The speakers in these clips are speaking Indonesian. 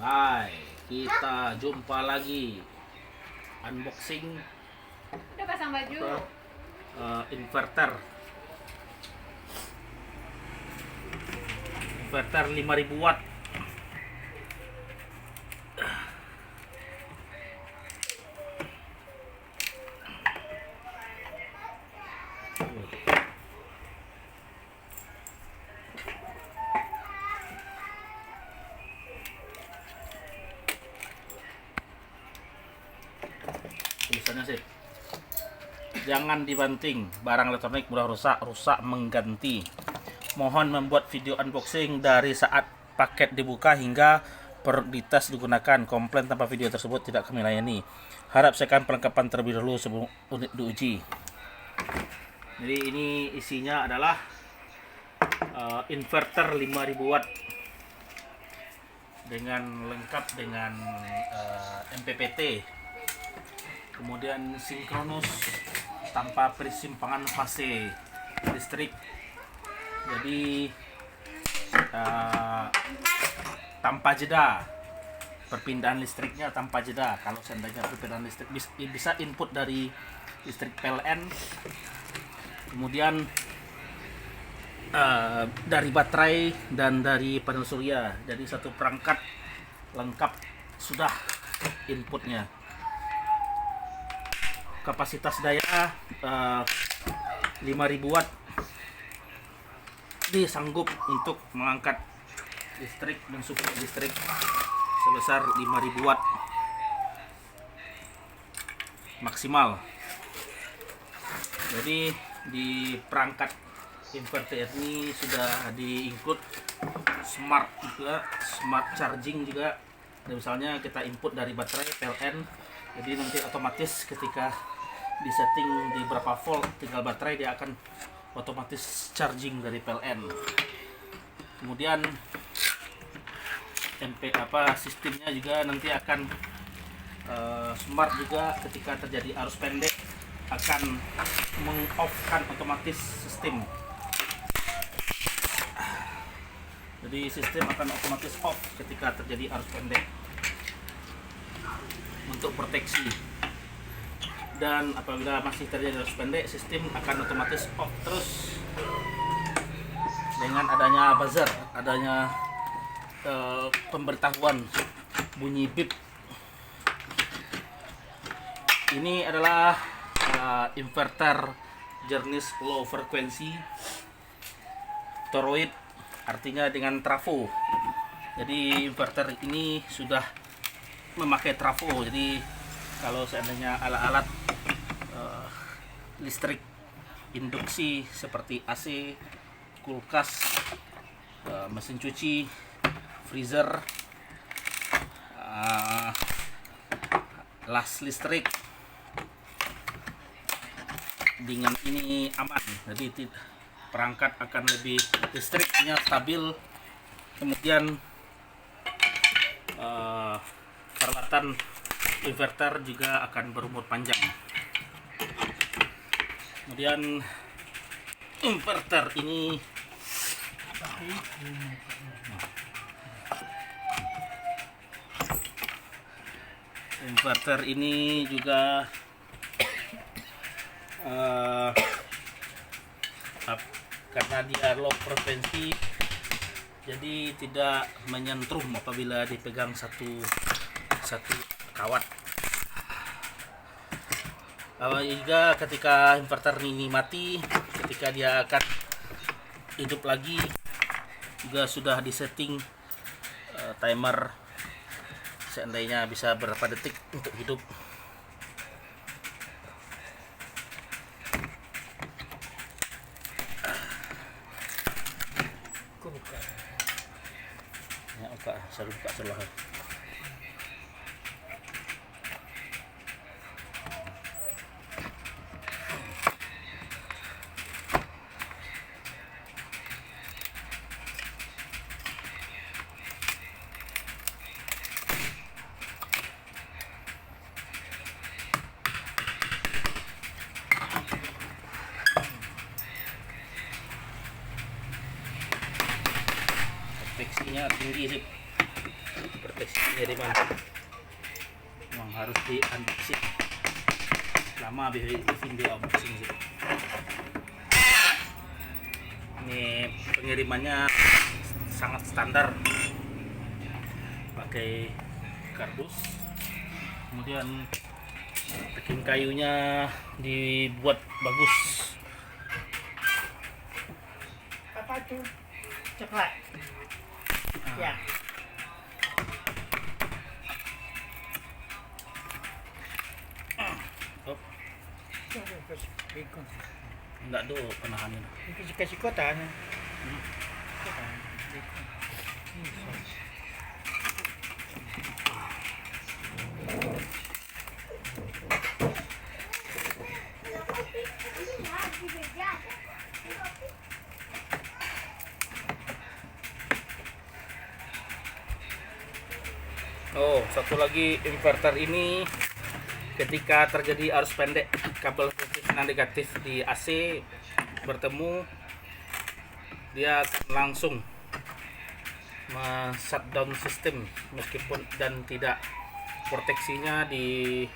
Hai, kita jumpa lagi unboxing Udah pasang baju. Inverter 5000 watt. Tulisannya sih, jangan dibanting, barang elektronik mudah rusak mengganti. Mohon membuat video unboxing dari saat paket dibuka hingga prioritas digunakan. Komplain tanpa video tersebut tidak kami layani. Harap sekan perlengkapan terlebih dahulu sebelum unit diuji. Jadi ini isinya adalah inverter 5000 watt dengan lengkap dengan MPPT, kemudian sinkronus tanpa persimpangan fase listrik. Jadi tanpa jeda, perpindahan listriknya tanpa jeda. Kalau seandainya perpindahan listrik bisa input dari listrik PLN, kemudian dari baterai dan dari panel surya. Jadi satu perangkat lengkap sudah inputnya. Kapasitas daya 5000 watt, disanggup untuk mengangkat listrik, mensuplai listrik sebesar 5000 watt maksimal. Jadi di perangkat inverter ini sudah di-include smart juga, smart charging juga. Dan misalnya kita input dari baterai PLN, jadi nanti otomatis ketika disetting di berapa volt tinggal baterai, dia akan otomatis charging dari PLN. Kemudian sistemnya juga nanti akan smart juga. Ketika terjadi arus pendek akan meng-off-kan otomatis sistem. Jadi sistem akan otomatis off ketika terjadi arus pendek untuk proteksi. Dan apabila masih terjadi arus pendek, sistem akan otomatis off terus dengan adanya buzzer, adanya pemberitahuan bunyi beep. Ini adalah inverter jenis low frequency toroid, artinya dengan trafo. Jadi inverter ini sudah memakai trafo. Jadi kalau seandainya alat-alat listrik induksi seperti AC, kulkas, mesin cuci, freezer, las listrik, dengan ini aman. Jadi perangkat akan lebih listriknya stabil. Kemudian peralatan inverter juga akan berumur panjang. Kemudian inverter ini juga karena dia low frekuensi, jadi tidak menyentrum apabila dipegang satu kawat. Juga ketika inverter ini mati, ketika dia akan hidup lagi juga sudah disetting timer, seandainya bisa berapa detik untuk hidup. Ya, saya buka sebelah. Proteksinya tinggi sih, proteksi pengiriman memang harus di unboxing. Lama video unboxing sih. Ini pengirimannya sangat standar, pakai kardus, kemudian packing kayunya dibuat bagus. Apa tuh? Coklat. Ya. Oh, enggak do penahannya. Kasih kota. Oh, satu lagi, inverter ini ketika terjadi arus pendek, kabel positif dan negatif di AC bertemu, dia akan langsung shutdown sistem meskipun dan tidak proteksinya di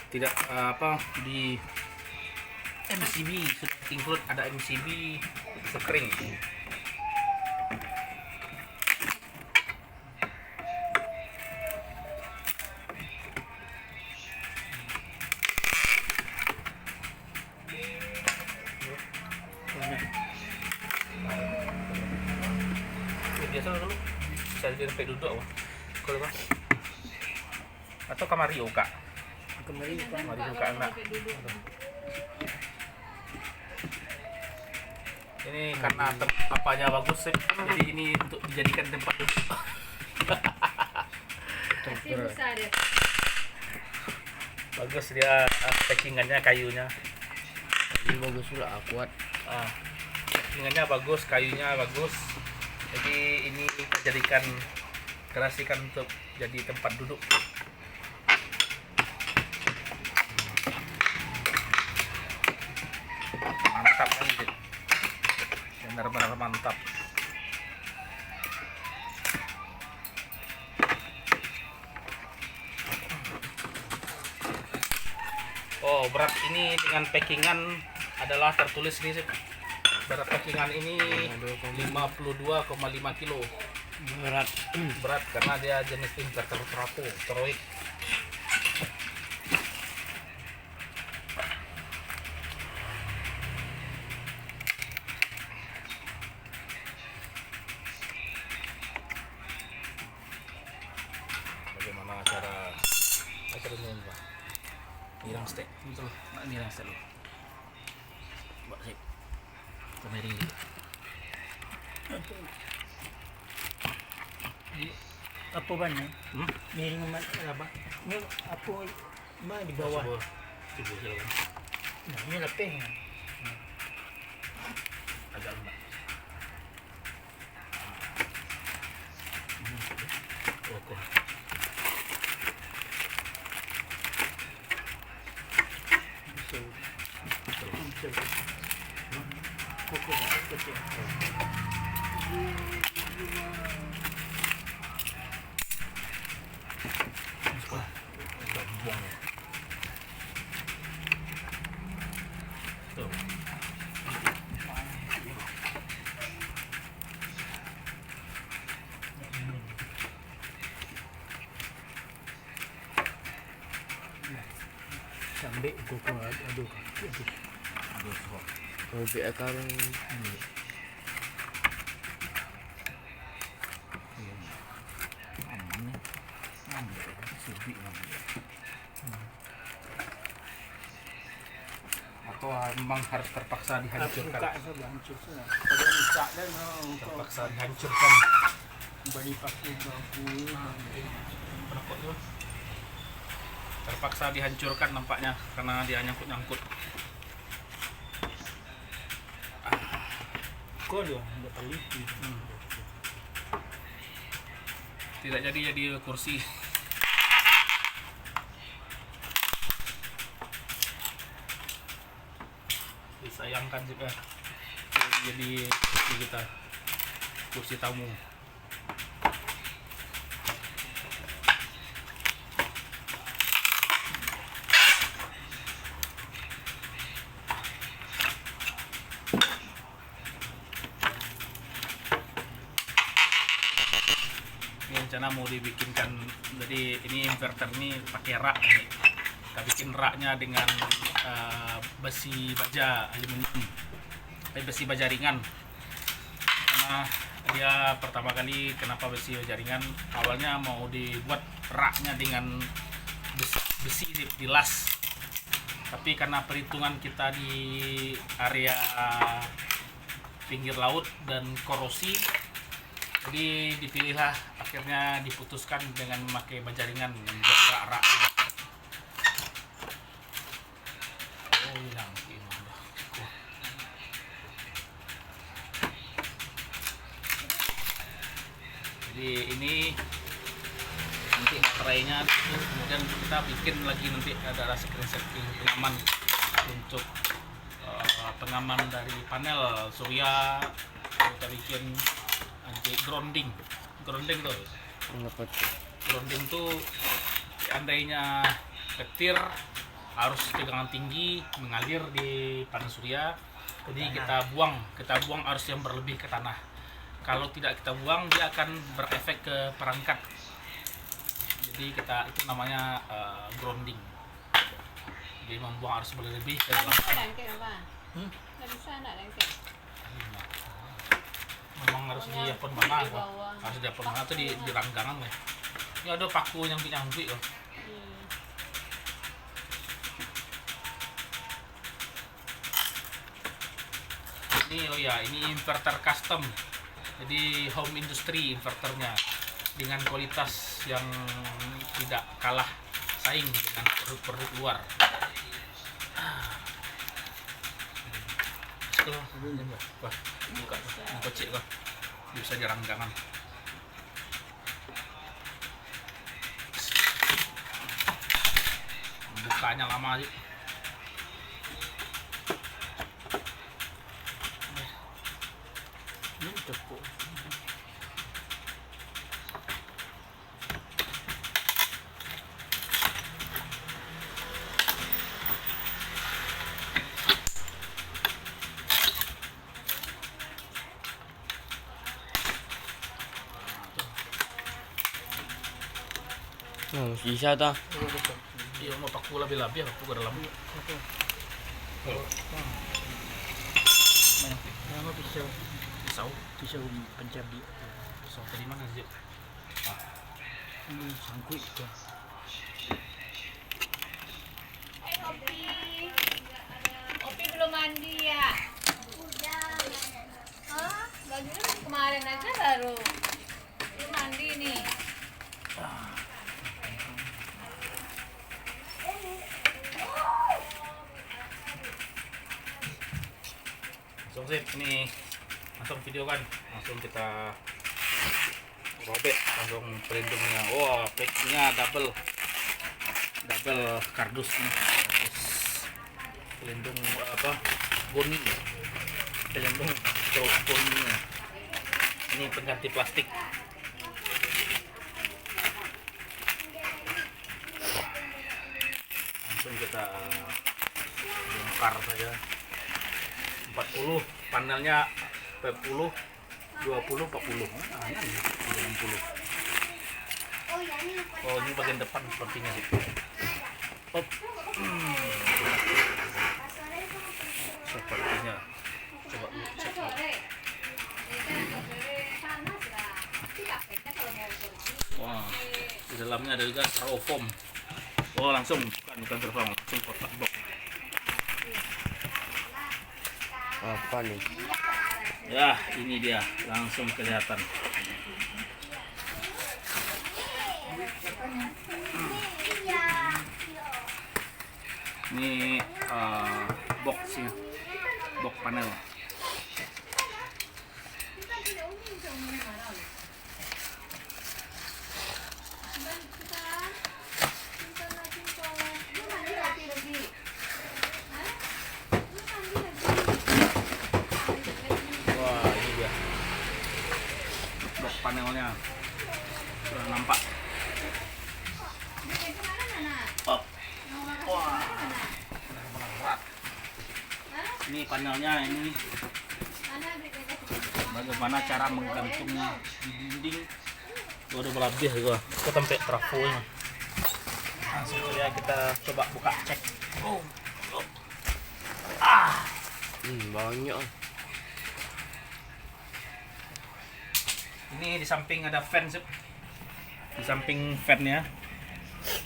tidak di MCB sudah include, ada MCB sekering. Biasa dulu bisa jadi sampai duduk apa? Kalau apa? Atau kamari uka? Kamari uka enggak. Ini karena apanya bagus sih, jadi ini untuk dijadikan tempat duduk. Masih besar ya. Bagus dia, packingannya, kayunya. Ini bagus pula, kuat. Packingannya bagus, kayunya bagus. Jadi ini dijadikan, kreasikan untuk jadi tempat duduk. Mantap kan, benar-benar mantap. Oh, berat ini dengan packingan adalah tertulis nih sih. Berat packingan ini 52,5 kilo. Berat karena dia jenis inverter toroid. Bagaimana acaranya ini, Pak? Nirang steak. Betul. Nirang steak lu. Mbak sip. Kemari. Apa banyak? Miring apa? Ini apa? Mana di bawah? Coba silakan. Nah, ini lepeh. Agak lembek. Oke. Tuh. Sampai koko aduh. Kalau biar sekarang Atau memang harus terpaksa dihancurkan? Terpaksa dihancurkan. Terpaksa dihancurkan nampaknya karena dia nyangkut-nyangkut. Tidak jadi kursi. Disayangkan juga jadi kursi kita, kursi tamu. Ini rencana mau dibikinkan, jadi ini inverter ini pakai rak nih. Kita bikin raknya dengan besi baja aluminium, besi baja ringan. Karena dia pertama kali kenapa besi baja ringan, awalnya mau dibuat raknya dengan besi dilas, tapi karena perhitungan kita di area pinggir laut dan korosi, jadi dipilihlah, akhirnya diputuskan dengan memakai baja ringan membuat rak. Oh, hilang. Jadi ini nanti baterainya itu, kemudian kita bikin lagi nanti ada setting pengaman untuk pengaman dari panel surya. Kita bikin anti grounding tuh. Grounding tuh seandainya petir harus tegangan tinggi mengalir di panel surya, jadi kita buang arus yang berlebih ke tanah. Kalau tidak kita buang, dia akan berefek ke perangkat. Jadi itu namanya grounding. Jadi membuang arus berlebih ke dalam tanah. Memang harus di apon mana, harus di apon mana tuh di ranggangan ya. Ini ada paku yang nyangkut loh. Ini inverter custom. Jadi home industry inverternya dengan kualitas yang tidak kalah saing dengan produk-produk luar. Buka cek kok, bisa jarang-jarang. Bukanya lama aja. Bisa dah. Iya, mau paku lebih-lebih, paku ke dalam. Nama pisau Pisau pencabi. pisau tadi mana sih? Ini sangkut itu. Opi belum mandi ya? Udah. Hah? Bajunya kemarin aja baru. Belum mandi nih. Langsung sih, ini langsung video kan, langsung kita robek langsung pelindungnya. Wah, packingnya double kardus nih, pelindung goni, pelindung goni. Ini pengganti plastik. Langsung kita bongkar saja. 40 panelnya 40 20 40 60. Oh, ini bagian depan sepertinya sih. Sepertinya coba cek. Wah, di dalamnya ada juga styrofoam. Oh, langsung bukan styrofoam, langsung kotak box. Apa nih? Ya, ini dia, langsung kelihatan. Ini boxnya, box panel. Wah, ini dia box panelnya, sudah nampak. Up. Wah, benar-benar berat. Ini panelnya, ini bagaimana cara menggantungnya di dinding Udah berlebih gua. Kita sampai trafonya. Langsung saja kita coba buka cek. Oh. Banyak. Ini di samping ada fan sih. Di samping fan-nya.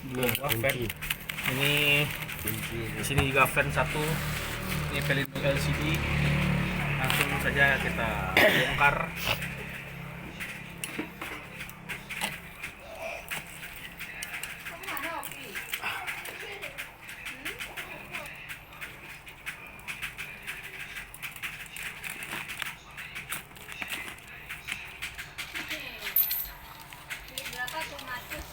Dua buah fan. Kunci. Ini di sini juga fan satu. Ini pelindung LCD. Langsung saja kita bongkar. Berapa tomatis?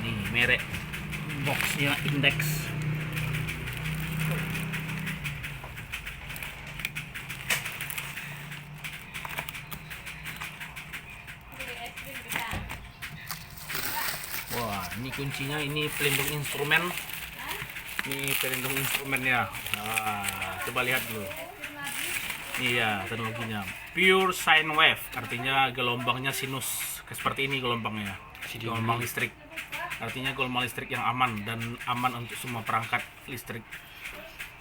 Nih merek boxnya Index. Wah, ini kuncinya, ini pelindung instrumen. Ini pelindung instrumennya. Nah, coba lihat dulu. Iya, teknologinya pure sine wave, artinya gelombangnya sinus. Seperti ini gelombangnya. Gelombang listrik. Artinya gelombang listrik yang aman dan aman untuk semua perangkat listrik.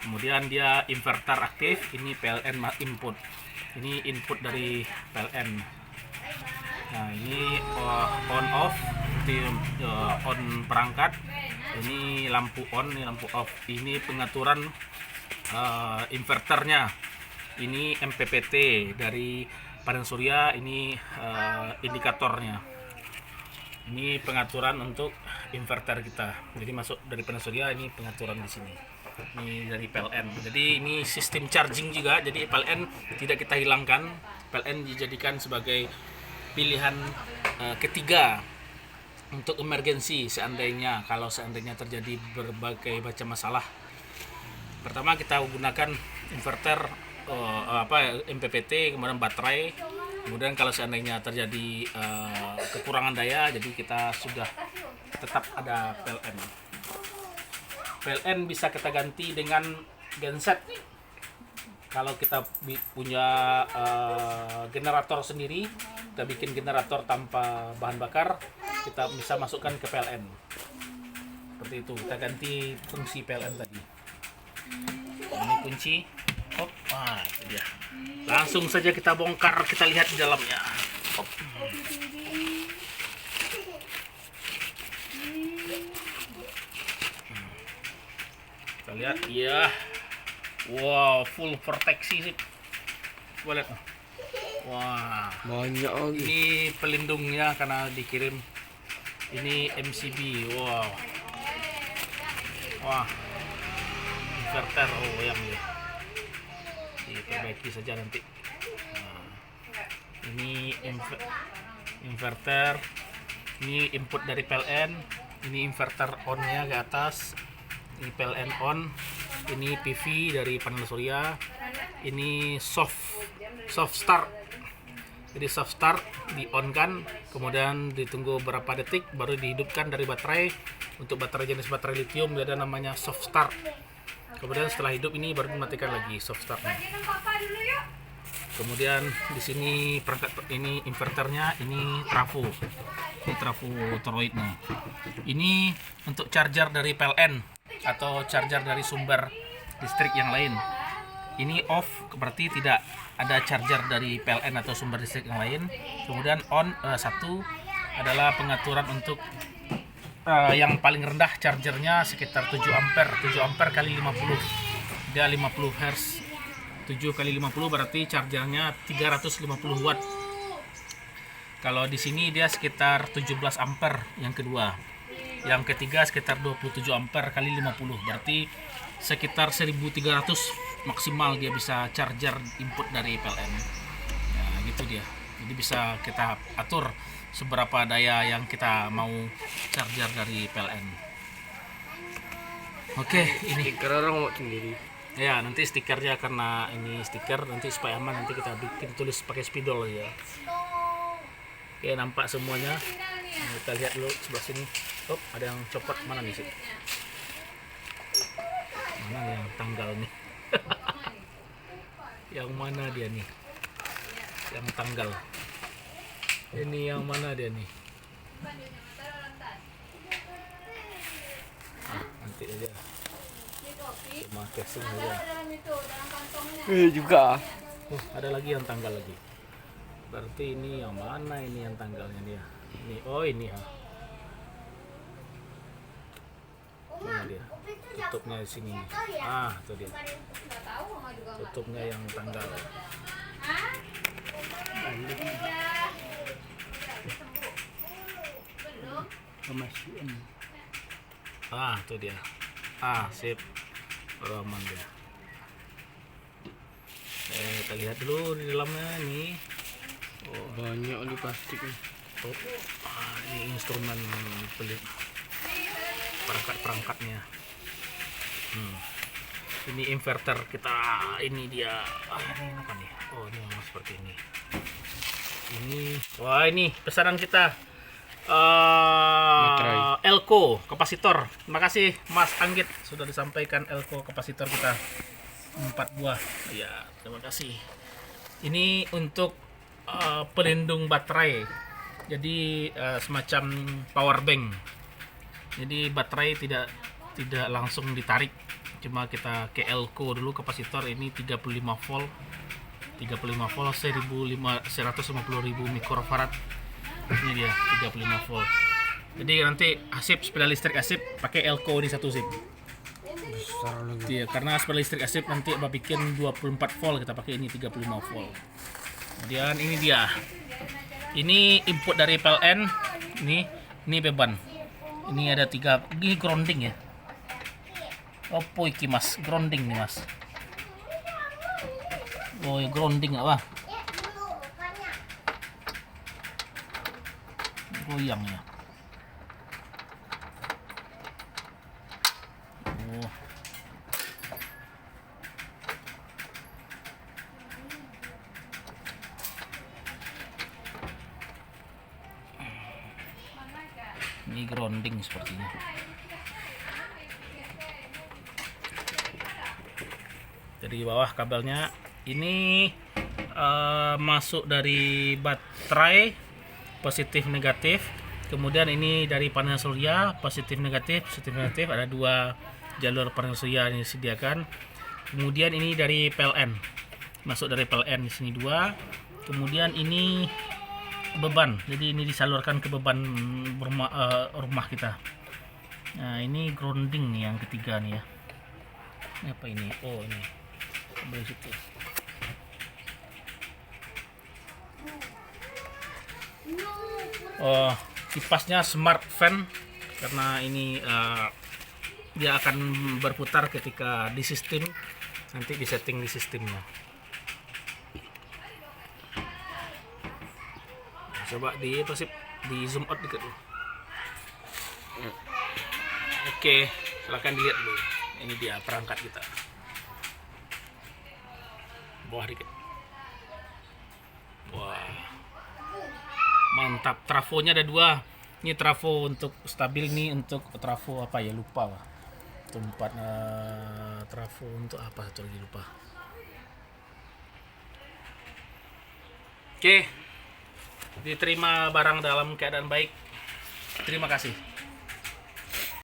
Kemudian dia inverter aktif, ini PLN input. Ini input dari PLN. Nah, ini on off, di on perangkat. Ini lampu on, ini lampu off. Ini pengaturan inverternya. Ini MPPT dari panel surya, ini indikatornya. Ini pengaturan untuk inverter kita. Jadi masuk dari panel surya, ini pengaturan di sini. Ini dari PLN. Jadi ini sistem charging juga. Jadi PLN tidak kita hilangkan. PLN dijadikan sebagai pilihan ketiga untuk emergensi kalau seandainya terjadi berbagai macam masalah. Pertama kita gunakan inverter MPPT, kemudian baterai. Kemudian kalau seandainya terjadi kekurangan daya, jadi kita sudah tetap ada PLN. PLN bisa kita ganti dengan genset. Kalau kita punya generator sendiri, kita bikin generator tanpa bahan bakar, kita bisa masukkan ke PLN. Seperti itu, kita ganti fungsi PLN tadi. Ini kunci. Hop, itu dia. Langsung saja kita bongkar, kita lihat di dalamnya. Hop. Kita lihat, iya. Wow, full proteksi sih. Coba lihat. Wah, Banyak lagi. ini pelindungnya karena dikirim. Ini MCB. Wow. Wah. Inverter, yang ini. Diperbaiki saja nanti. Nah, ini inverter. Ini input dari PLN. Ini inverter on-nya ke atas. Ini PLN on. Ini PV dari panel surya. Ini soft start. Jadi soft start di on kan, kemudian ditunggu beberapa detik baru dihidupkan dari baterai. Untuk baterai jenis baterai lithium ada namanya soft start. Kemudian setelah hidup ini baru dimatikan lagi soft startnya. Kemudian di sini perangkat ini inverternya, ini trafo. Ini trafo toroidnya. Ini untuk charger dari PLN atau charger dari sumber listrik yang lain. Ini off, berarti tidak ada charger dari PLN atau sumber listrik yang lain. Kemudian on, satu adalah pengaturan untuk yang paling rendah chargernya sekitar 7 ampere. 7 ampere kali 50. Dia 50 Hz. 7 kali 50 berarti chargernya 350 watt. Kalau di sini dia sekitar 17 ampere yang kedua. Yang ketiga sekitar 27 ampere kali 50. Berarti sekitar 1300 maksimal dia bisa charger input dari PLN. Nah, gitu dia. Jadi bisa kita atur seberapa daya yang kita mau charger dari PLN. Oke, ini Stiker orang mau sendiri. ya nanti stikernya karena ini stiker nanti supaya aman nanti kita bikin tulis pakai spidol ya. Oke, nampak semuanya. Nah, kita lihat dulu sebelah sini. Oh, ada yang copot mana nih sih? Mana yang tanggal nih? Yang mana dia nih? Yang tanggal. Ini yang mana dia nih? Ah, nanti aja. Cuma casing aja. Juga. Ada lagi yang tanggal lagi. Berarti ini yang mana ini yang tanggalnya dia? Ini, oh ini ya. Mana dia? Tutupnya di sini. Ah, itu dia. Tutupnya yang tanggal. Pemasukan. Ah, itu dia. Ah, sip. Baru aman dia. Kita lihat dulu di dalamnya nih. Oh, Banyak di plastik nih. oh. Ah, ini instrumen pelit perangkat-perangkatnya. Ini inverter kita. Ini dia. Ah, ini apa nih? Oh, ini memang seperti ini. Ini, wah ini pesanan kita. Materai. Elko kapasitor. Terima kasih Mas Anggit sudah disampaikan Elko kapasitor kita 4 buah. Ya, terima kasih. Ini untuk pelindung baterai. Jadi semacam power bank. Jadi baterai tidak langsung ditarik. Cuma kita ke Elko dulu kapasitor ini 35 volt. 35 volt 150.000 mikrofarad. Ini dia 35 volt. Jadi nanti asip sepeda listrik asip pakai Elko ini satu sip. Besar lagi. Iya, karena sepeda listrik asip nanti apa bikin 24 volt kita pakai ini 35 volt. Kemudian ini dia. Ini input dari PLN. Ini beban. Ini ada 3. Ini grounding ya. Opo iki Mas? Grounding nih Mas. Oh, ya grounding apa? Goyang ya. Oh. Ini grounding sepertinya. Dari bawah kabelnya ini masuk dari baterai positif negatif, kemudian ini dari panel surya positif negatif ada 2 jalur panel surya yang disediakan. Kemudian ini dari PLN, masuk dari PLN di sini 2. Kemudian ini beban, jadi ini disalurkan ke beban rumah kita. Nah, ini grounding nih yang ketiga nih ya. Ini apa ini? Oh, ini kabel situ. Oh, kipasnya smart fan karena ini dia akan berputar ketika di sistem, nanti disetting di sistemnya. Coba di zoom out dikit dulu. Oke, silahkan dilihat dulu. Ini dia perangkat kita. Bawah dikit. Wah, mantap. Trafonya ada 2. Ini trafo untuk stabil, nih untuk trafo apa ya, lupa lah. Tempat trafo untuk apa satu lagi lupa. Oke, diterima barang dalam keadaan baik. Terima kasih.